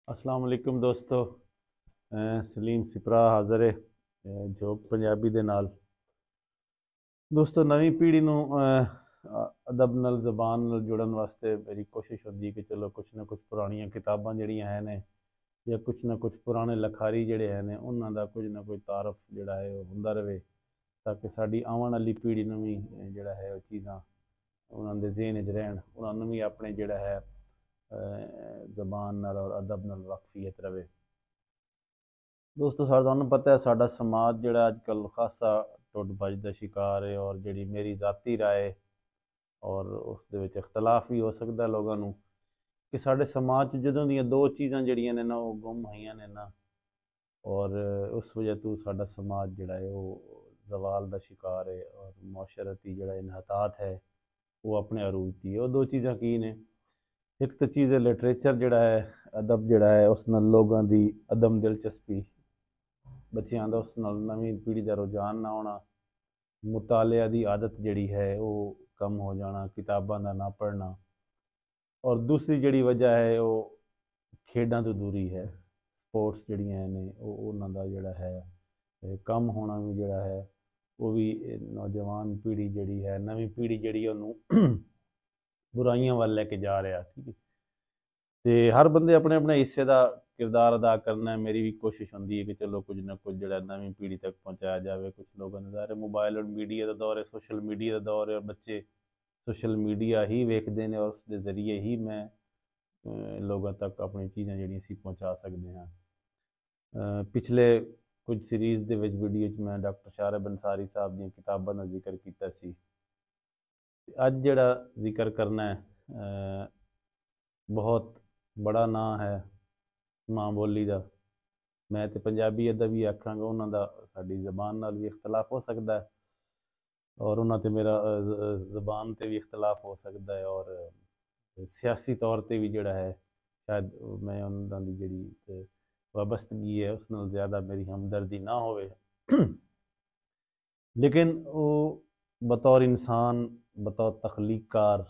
अस्सलाम वालेकुम दोस्तों। सलीम सिपरा हाज़र है जोक पंजाबी दे नाल। दोस्तों नवीं पीढ़ी नूं अदब नाल ज़बान नाल जुड़न वास्ते मेरी कोशिश होंदी है कि चलो कुछ ना कुछ पुरानियां किताबां जड़ियां है ने या कुछ ना कुछ पुराने लखारी जड़े हैं ने उन्हां दा कुछ ना कुछ तारफ जड़ा है वो हुंदा रहे, ताकि साडी आवन वाली पीढ़ी नूं भी जड़ा है वो चीज़ां उन्हां दे ज़हन च रहन, उन्हां नूं भी अपने जड़ा है ज़बान नाल और अदब नाल वाकफियत रवे। दोस्तों तुहानूं पता है साडा समाज जिहड़ा अजकल खासा टुट भज दा शिकार है, और जिहड़ी मेरी ज़ाती राय और उस दे विच इख्तलाफ भी हो सकदा लोगां नूं कि साडे समाज च जदों दियां दो चीज़ां जिहड़ियां ने ना वो गुम होईयां ने ना, और उस वजह तो साडा समाज जिहड़ा है वो ज़वाल दा शिकार है और मुआशरती जिहड़ा इन्हतात है वो अपने अरूज दी है। वो दो चीज़ां की ने, एक तो चीज़ है लिटरेचर जिहड़ा है, अदब जिहड़ा है उस नाल लोगां दी अदम दिलचस्पी, बच्चों का उस नाल नवीं पीढ़ी का रुझान ना होना, मुतालिया की आदत जिहड़ी है वो कम हो जाना, किताबां का ना पढ़ना। और दूसरी जिहड़ी वजह है वो खेडां तो दूरी है, स्पोर्ट्स जिहड़ियां ने उन्हां दा जिहड़ा है कम होना भी जिहड़ा है वो भी नौजवान पीढ़ी जिहड़ी है, नवीं पीढ़ी जिहड़ी उन्होंने बुराइयां वाल लैके जा रहा। ठीक है, तो हर बंदे अपने अपने हिस्से का किरदार अदा करना है। मेरी भी कोशिश होंदी है कि चलो कुछ ना कुछ जो नवीं पीढ़ी तक पहुँचाया जाए। कुछ लोगों ने ज़ाहिर मोबाइल और मीडिया का दौर है, सोशल मीडिया का दौर है, और बच्चे सोशल मीडिया ही वेखते हैं और उसके जरिए ही मैं लोगों तक अपनी चीज़ां जी असी पहुँचा सकते हैं। पिछले कुछ सीरीज़ के वीडियो मैं डॉक्टर शारब अंसारी साहब दी किताबां का जिक्र किया सी। अज जिहड़ा जिक्र करना है बहुत बड़ा नां है माँ बोली का। मैं तो पंजाबी अदब ही आखांगा, उन्हों का साड़ी जबान नाल भी इख्तलाफ हो सकता है और उन्होंने मेरा जबान से भी इख्तलाफ हो सकता है, और सियासी तौर पर भी जोड़ा है शायद मैं उन्होंने जी वाबस्तगी है उस नाल ज़्यादा मेरी हमदर्दी ना हो। लेकिन वो बतौर इंसान, बतौर तख्लीकार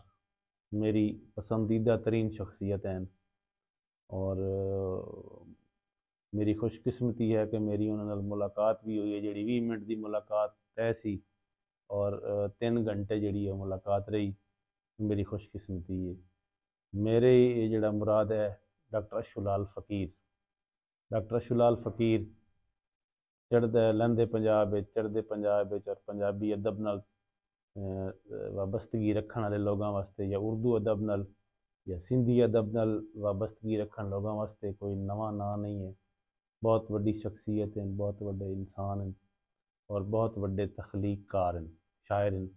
मेरी पसंदीदा तरीन शख्सियत हैं, और मेरी खुशकिस्मती है कि मेरी उन्होंने मुलाकात भी हुई है, जी 20 मिनट की मुलाकात तय सी और 3 घंटे जी मुलाकात रही। मेरी खुशकिस्मती है। मेरे ये जड़ा मुराद है डॉक्टर अशुलाल फ़कीर। डॉक्टर अशुलाल फ़कीर चढ़ते लहंदे पंजाब, चढ़ते पंजाब और पंजाबी अदब नाल वाबस्तगी रखने वाले लोगों वास्ते, या उर्दू अदब नाल या सिंधी अदब नाल वाबस्तगी रखने लोगों वास्ते कोई नवा ना नहीं है। बहुत वड्डी शख्सियत हैं, बहुत वड्डे इंसान हैं और बहुत वड्डे तख्लीककार हैं, शायर हैं।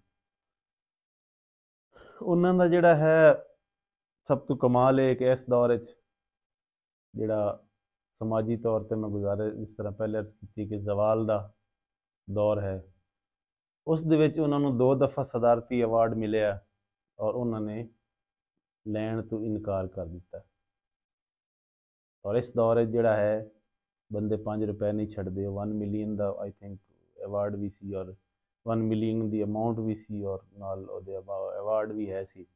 उन्हों का जोड़ा है सब तो कमाल है कि इस दौर जोड़ा समाजी तौर पर मैं गुजारे जिस तरह पहले अर्ज की कि जवाल का दौर है, उस उन्होंने 2 दफ़ा सदारती अवार्ड मिले और उन्होंने लैन तो इनकार कर दिता। और इस दौर जोड़ा है बंदे 5 रुपए नहीं छड़ते। 1 मिलियन का आई थिंक अवार्ड भी सी और 1 मिलियन की अमाउंट भी सी और नाल अवार्ड भी है सी,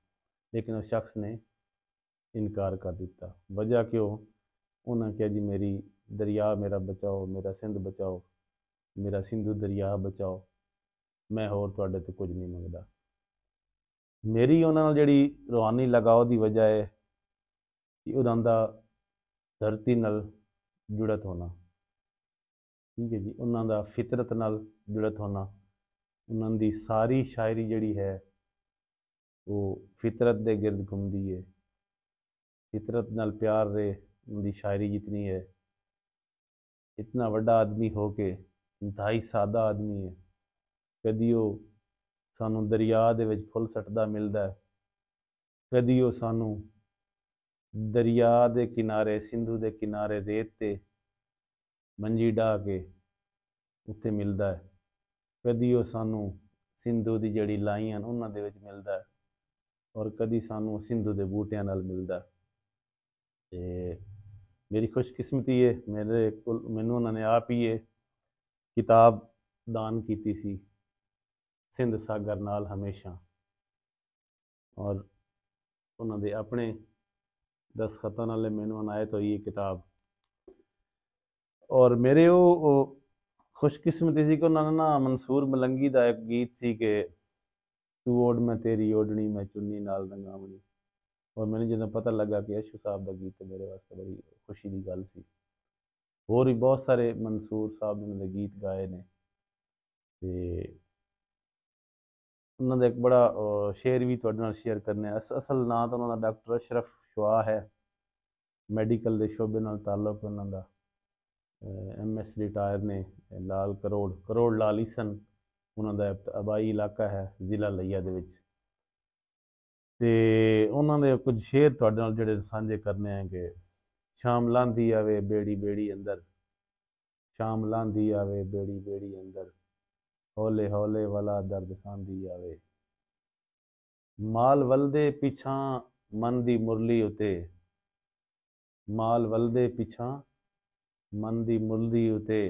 लेकिन उस शख्स ने इनकार कर दिता। वजह क्यों? उन्हें कहा जी मेरी दरिया मेरा बचाओ, मेरा सिंध बचाओ, मेरा सिंधु दरिया बचाओ, मैं होर तुहाडे तो कुछ नहीं मंगदा। मेरी उन्होंने जी रूहानी लगाव की वजह है कि उन्होंने धरती नाल जुड़त होना। ठीक है जी, उन्होंने फितरत नाल जुड़त होना। उन्होंने सारी शायरी जी है वो फितरत के गिरद घूमती है। फितरत नाल प्यार रहे उनकी शायरी जितनी है। इतना वड्डा आदमी हो के इंतहाई सादा आदमी है। कदी वो सानू दरिया दे विच फुल सटदा मिलता है, कदी वो सानू दरिया के किनारे सिंधु के किनारे रेत ते मंजी डाह के उत्थे मिलता है, कदी वो सानू सिंधु की जड़ी लाइयां उन्हां दे विच मिलता है और कदी सानू सिंधु के बूटियां नाल मिलता है। ते मेरी खुशकिस्मती है मेरे को मैनू उन्होंने आप ही ये किताब दान की सी, सिंध सागर नाल हमेशा। और उन्होंने अपने 10 खतां नाल मैनू अनायत हुई ये किताब। और मेरे वो खुशकिस्मती सी कि उन्होंने ना मंसूर मलंगी का एक गीत सी कि तू ओढ़ मैं तेरी ओढ़नी मैं चुन्नी नाल रंगावनी। और मैंने जो पता लगा कि यशू साहब का गीत है मेरे वास्ते बड़ी खुशी की गल सी। होर भी बहुत सारे मंसूर साहब ने उन्होंने गीत गाए ने ते उन्होंने एक बड़ा शेर भी तुहाडे नाल शेयर करने। असल नाम तो उन्होंने डॉक्टर अशरफ शुआ है। मैडिकल के शोबे नाल ताल्लुक उन्होंने MS रिटायर ने। लाल करोड़ करोड़ लाल ईसन उन्होंने आबाई इलाका है जिला लिया दे विच। ते उन्होंने कुछ शेर तुहाडे नाल जिहड़े सांझे करने हैं कि शाम लांदी आवे बेड़ी बेड़ी अंदर, शाम लांदी आवे बेड़ी बेड़ी अंदर, हौले हौले वाला दर्द सांदी आवे। माल वलदे पिछां मन दी मुरली उते, माल वलदे पिछां मन दी मुरली उते,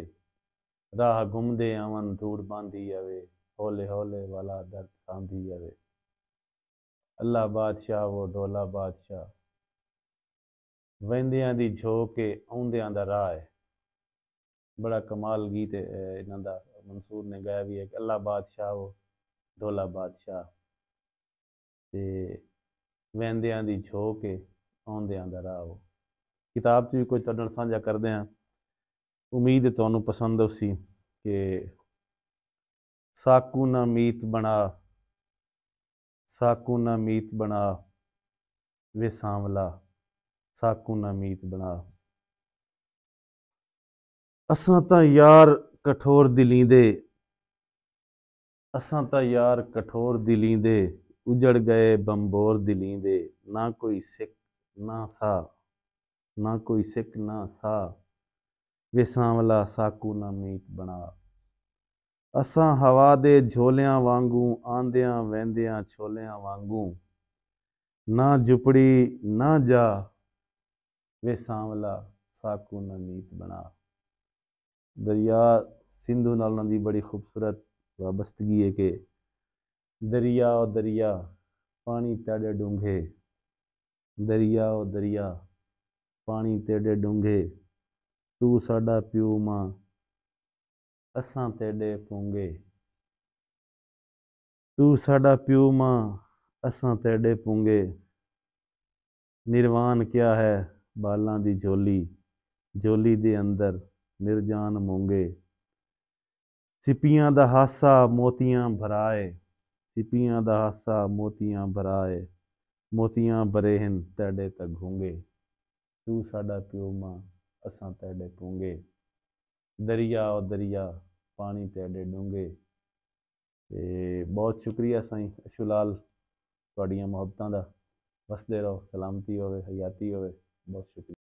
राह घुमदे आवन धूड़ बांधी आवे, हौले हौले वाला दर्द सांदी आवे। अल्लाह बादशाह वो ढोला बादशाह, वहिंदियां दी झोंक आउंदियां दा राह है। बड़ा कमाल गीत है इन्हां दा। मंसूर ने गाया भी है कि अल्लाह बादशाह वो ढोला बादशाह ते वहिंदियां दी झोंक आउंदियां दा राह वो। किताब च भी कुछ तुहाडे नाल सांझा करदे हैं। उम्मीद है तुहानूं पसंद उसी कि साकू ना मीत बना, साकू ना मीत बना वे सांवला, साकू ना मीत बना। असां तां यार कठोर दिलीं दे, असां तां यार कठोर दिलीं दे, उजड़ गए बंबोर दिलीं दे। ना कोई सिक ना सा, ना कोई सिक ना सा वे सांवला साकू ना मीत बना। असां हवा दे झोलियां वांगू आंदियां वहिंदियां छोलियां वांगू, ना झुपड़ी ना जा वे सांवला साकू ना मीत बना। दरिया सिंधु नाल उन्हां दी बड़ी खूबसूरत वाबस्तगी है कि दरिया ओ दरिया पानी तेरे डूंघे, दरिया ओ दरिया पानी तेरे डूंघे, तू साडा प्यू मां असां तेरे पूंगे, तू साडा प्यू मां असां तेरे पूंगे। निर्वाण क्या है बालां दी झोली, झोली दे अंदर निर्जान मूंगे। सिपियां दा हासा मोतियां भराए, सिपियां दा हासा मोतियां भराए, मोतियां भरे हिन तेरे तक घूंगे। तू साडा प्यो मां असां तेरे पूंगे, दरिया ओ दरिया पानी तेरे डूंगे। ते बहुत शुक्रिया साईं अशू लाल तुहाड़ियां मुहब्बतां दा। वसदे रहो, सलामती होवे, हयाती होवे। बहुत शुक्रिया।